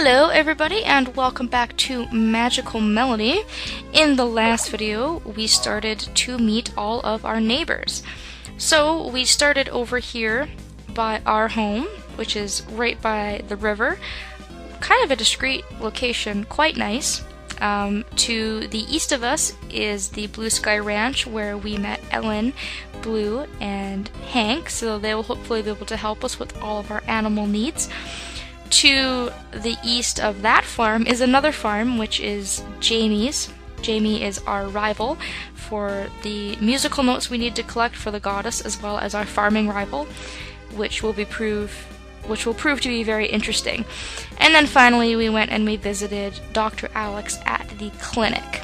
Hello everybody and welcome back to Magical Melody. In the last video, we started to meet all of our neighbors. So we started over here by our home, which is right by the river. Kind of a discreet location, quite nice. To the east of us is the Blue Sky Ranch, where we met Ellen, Blue, and Hank, so they will hopefully be able to help us with all of our animal needs. To the east of that farm is another farm, which is Jamie's. Jamie is our rival for the musical notes we need to collect for the goddess, as well as our farming rival, which will prove to be very interesting. And then finally we went and we visited Dr. Alex at the clinic.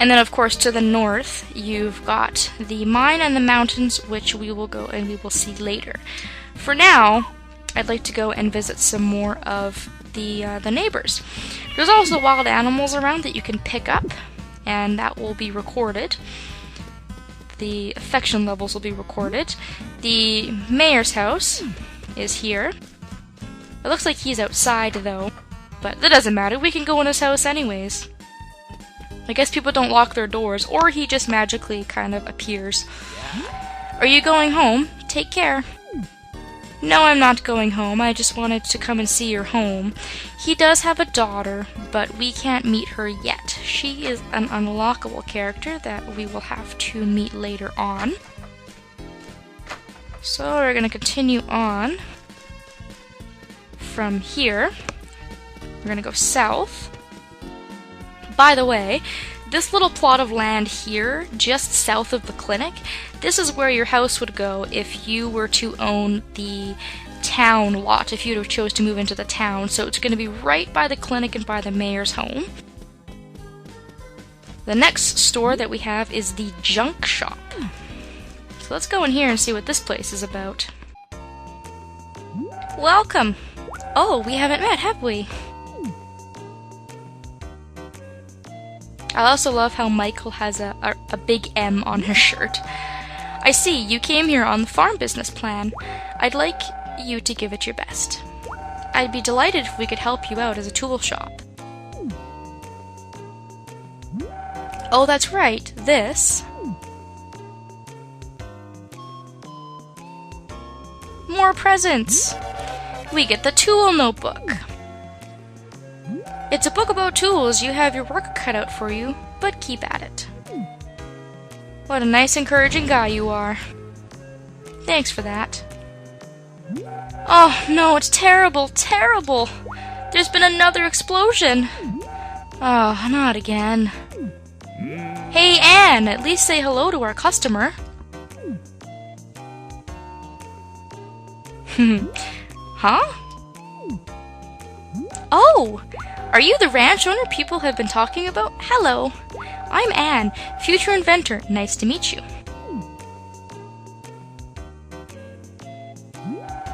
And then of course to the north you've got the mine and the mountains, which we will go and we will see later. For now, I'd like to go and visit some more of the neighbors. There's also wild animals around that you can pick up, and that will be recorded. The affection levels will be recorded. The mayor's house is here. It looks like he's outside though, but that doesn't matter. We can go in his house anyways. I guess people don't lock their doors, or he just magically kind of appears. Are you going home? Take care. No, I'm not going home. I just wanted to come and see your home. He does have a daughter, but we can't meet her yet. She is an unlockable character that we will have to meet later on. So we're going to continue on from here. We're going to go south. By the way, this little plot of land here, just south of the clinic, this is where your house would go if you were to own the town lot, if you chose to move into the town. So it's going to be right by the clinic and by the mayor's home. The next store that we have is the junk shop. So let's go in here and see what this place is about. Welcome! Oh, we haven't met, have we? I also love how Michael has a big M on his shirt. I see, you came here on the farm business plan. I'd like you to give it your best. I'd be delighted if we could help you out as a tool shop. Oh, that's right, this. More presents! We get the tool notebook. It's a book about tools. You have your work cut out for you, but keep at it. What a nice, encouraging guy you are. Thanks for that. Oh, no, it's terrible, terrible! There's been another explosion! Oh, not again. Hey, Anne, at least say hello to our customer. Huh? Oh! Are you the ranch owner people have been talking about? Hello! I'm Anne, future inventor. Nice to meet you.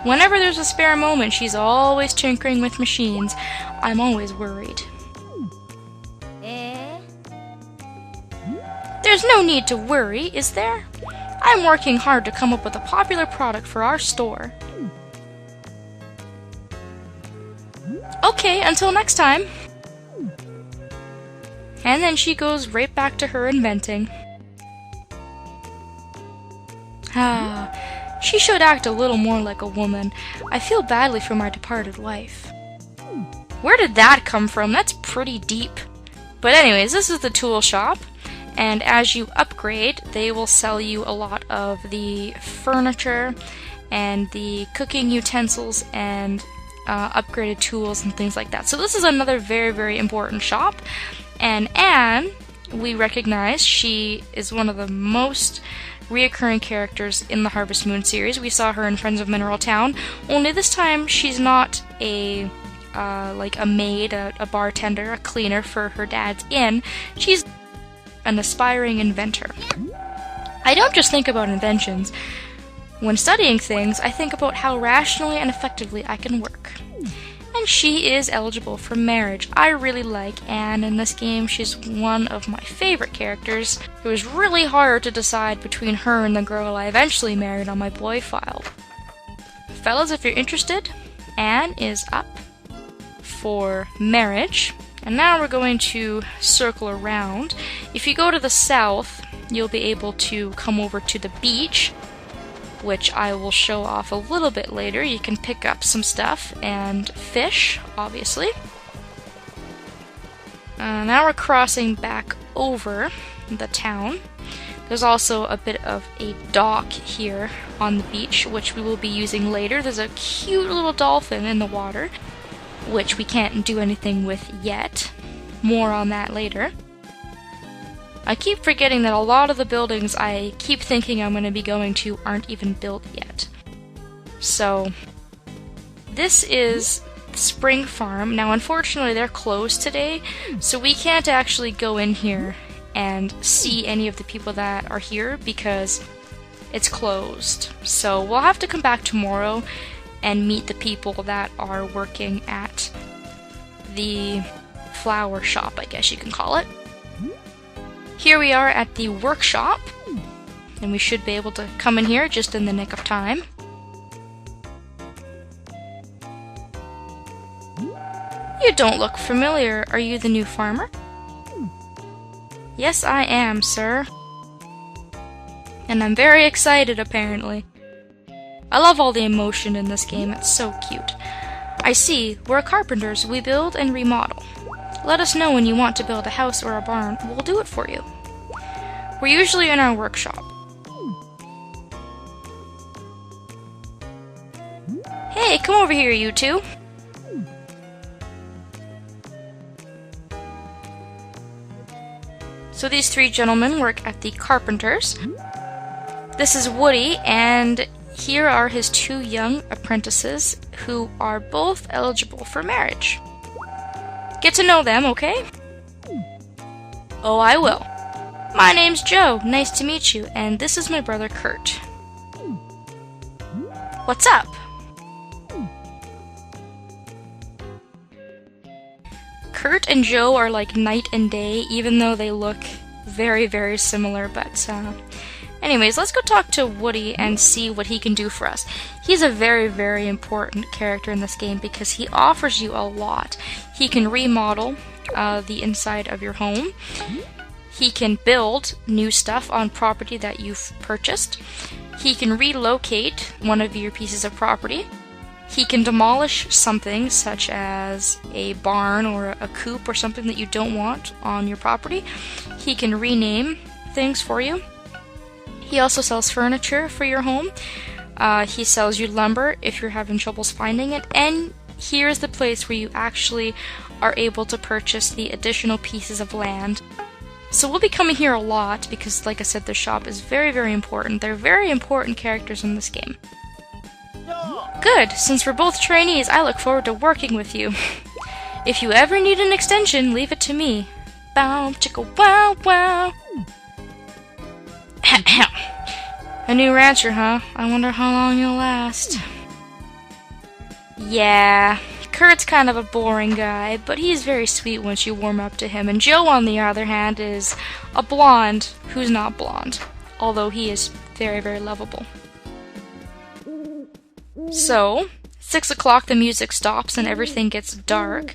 Whenever there's a spare moment, she's always tinkering with machines. I'm always worried. There's no need to worry, is there? I'm working hard to come up with a popular product for our store. Okay, until next time. And then she goes right back to her inventing. She should act a little more like a woman. I feel badly for my departed wife. Where did that come from? That's pretty deep. But anyways, this is the tool shop, and as you upgrade, they will sell you a lot of the furniture and the cooking utensils and upgraded tools and things like that. So this is another very, very important shop. And Anne, we recognize, she is one of the most reoccurring characters in the Harvest Moon series. We saw her in Friends of Mineral Town, only this time she's not a maid, a bartender, a cleaner for her dad's inn. She's an aspiring inventor. I don't just think about inventions. When studying things, I think about how rationally and effectively I can work. And she is eligible for marriage. I really like Anne in this game. She's one of my favorite characters. It was really hard to decide between her and the girl I eventually married on my boy file. Fellas, if you're interested, Anne is up for marriage. And now we're going to circle around. If you go to the south, you'll be able to come over to the beach, which I will show off a little bit later. You can pick up some stuff and fish, obviously. Now we're crossing back over the town. There's also a bit of a dock here on the beach, which we will be using later. There's a cute little dolphin in the water, which we can't do anything with yet. More on that later. I keep forgetting that a lot of the buildings I keep thinking I'm going to be going to aren't even built yet. So, this is Spring Farm. Now, unfortunately, they're closed today, so we can't actually go in here and see any of the people that are here because it's closed. So, we'll have to come back tomorrow and meet the people that are working at the flower shop, I guess you can call it. Here we are at the workshop, and we should be able to come in here just in the nick of time. You don't look familiar. Are you the new farmer? Yes, I am, sir. And I'm very excited, apparently. I love all the emotion in this game. It's so cute. I see. We're carpenters. We build and remodel. Let us know when you want to build a house or a barn. We'll do it for you. We're usually in our workshop. Hey, come over here, you two. So these three gentlemen work at the carpenters. This is Woody, and here are his two young apprentices who are both eligible for marriage. Get to know them, okay? Oh, I will. My name's Joe. Nice to meet you, and this is my brother Kurt. What's up? Kurt and Joe are like night and day, even though they look very, very similar, but anyways, let's go talk to Woody and see what he can do for us. He's a very, very important character in this game because he offers you a lot. He can remodel the inside of your home. He can build new stuff on property that you've purchased. He can relocate one of your pieces of property. He can demolish something such as a barn or a coop or something that you don't want on your property. He can rename things for you. He also sells furniture for your home. He sells you lumber if you're having troubles finding it. And here's the place where you actually are able to purchase the additional pieces of land. So we'll be coming here a lot because, like I said, the shop is very, very important. They're very important characters in this game. Good. Since we're both trainees, I look forward to working with you. If you ever need an extension, leave it to me. Bow, chicka, wow, wow. A new rancher, huh? I wonder how long you'll last. Yeah, Kurt's kind of a boring guy, but he's very sweet once you warm up to him. And Joe, on the other hand, is a blonde who's not blonde, although he is very, very lovable. So, 6 o'clock the music stops and everything gets dark.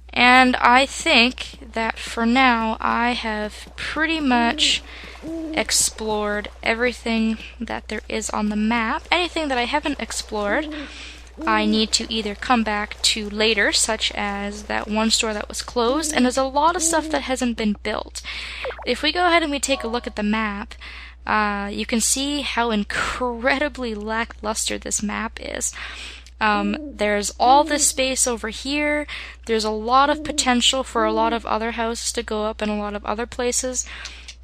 And I think that for now I have pretty much explored everything that there is on the map. Anything that I haven't explored, I need to either come back to later, such as that one store that was closed, and there's a lot of stuff that hasn't been built. If we go ahead and we take a look at the map, you can see how incredibly lackluster this map is. There's all this space over here. There's a lot of potential for a lot of other houses to go up in a lot of other places.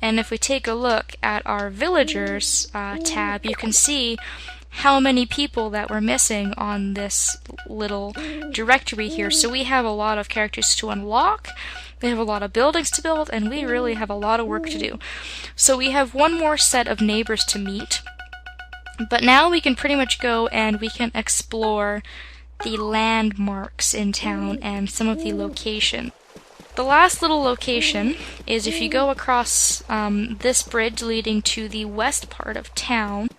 And if we take a look at our villagers tab, you can see how many people that we're missing on this little directory here. So we have a lot of characters to unlock, we have a lot of buildings to build, and we really have a lot of work to do. So we have one more set of neighbors to meet, but now we can pretty much go and we can explore the landmarks in town and some of the location. The last little location is if you go across this bridge leading to the west part of town,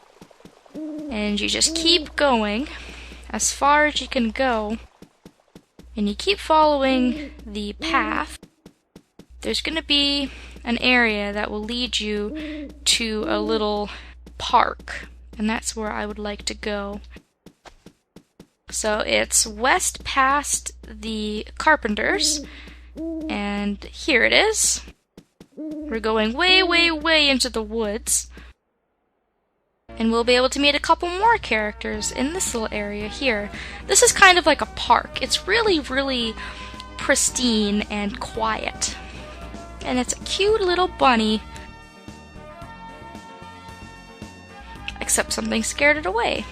and you just keep going as far as you can go, and you keep following the path, there's going to be an area that will lead you to a little park, and that's where I would like to go. So it's west past the Carpenters, and here it is. We're going way, way, way into the woods, and we'll be able to meet a couple more characters in this little area here. This is kind of like a park. It's really, really pristine and quiet. And it's a cute little bunny. Except something scared it away.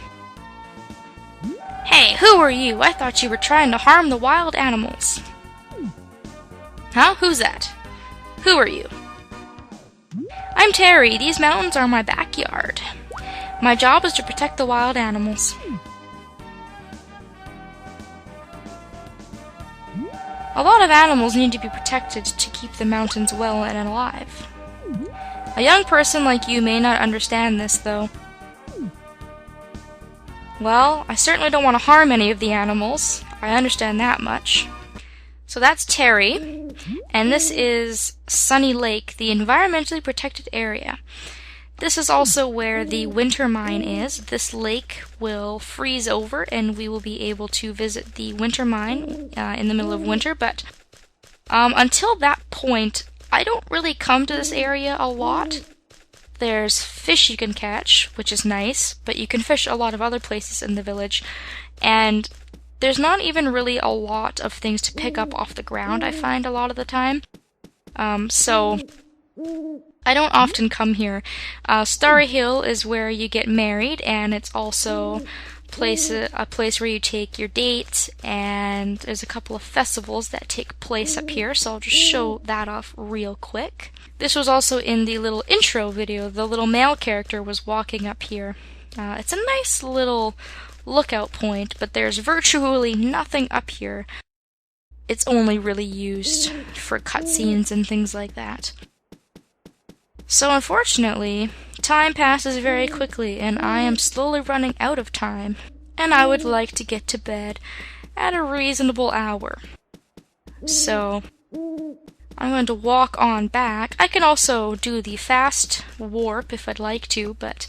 Hey, who are you? I thought you were trying to harm the wild animals. Huh? Who's that? Who are you? I'm Terry. These mountains are my backyard. My job is to protect the wild animals. A lot of animals need to be protected to keep the mountains well and alive. A young person like you may not understand this, though. Well, I certainly don't want to harm any of the animals. I understand that much. So that's Terry, and this is Sunny Lake, the environmentally protected area. This is also where the winter mine is. This lake will freeze over, and we will be able to visit the winter mine in the middle of winter, but until that point, I don't really come to this area a lot. There's fish you can catch, which is nice, but you can fish a lot of other places in the village, and there's not even really a lot of things to pick up off the ground, I find, a lot of the time. So I don't often come here. Starry Hill is where you get married, and it's also a place where you take your dates, and there's a couple of festivals that take place up here, so I'll just show that off real quick. This was also in the little intro video. The little male character was walking up here. It's a nice little lookout point, but there's virtually nothing up here. It's only really used for cutscenes and things like that. So unfortunately, time passes very quickly, and I am slowly running out of time, and I would like to get to bed at a reasonable hour. So I'm going to walk on back. I can also do the fast warp if I'd like to, but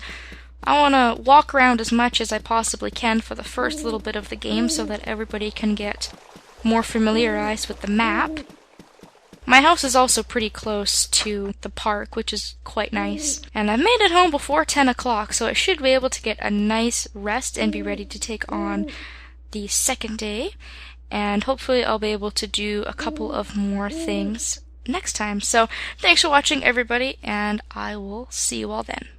I want to walk around as much as I possibly can for the first little bit of the game so that everybody can get more familiarized with the map. My house is also pretty close to the park, which is quite nice. And I've made it home before 10 o'clock, so I should be able to get a nice rest and be ready to take on the second day. And hopefully I'll be able to do a couple of more things next time. So thanks for watching, everybody, and I will see you all then.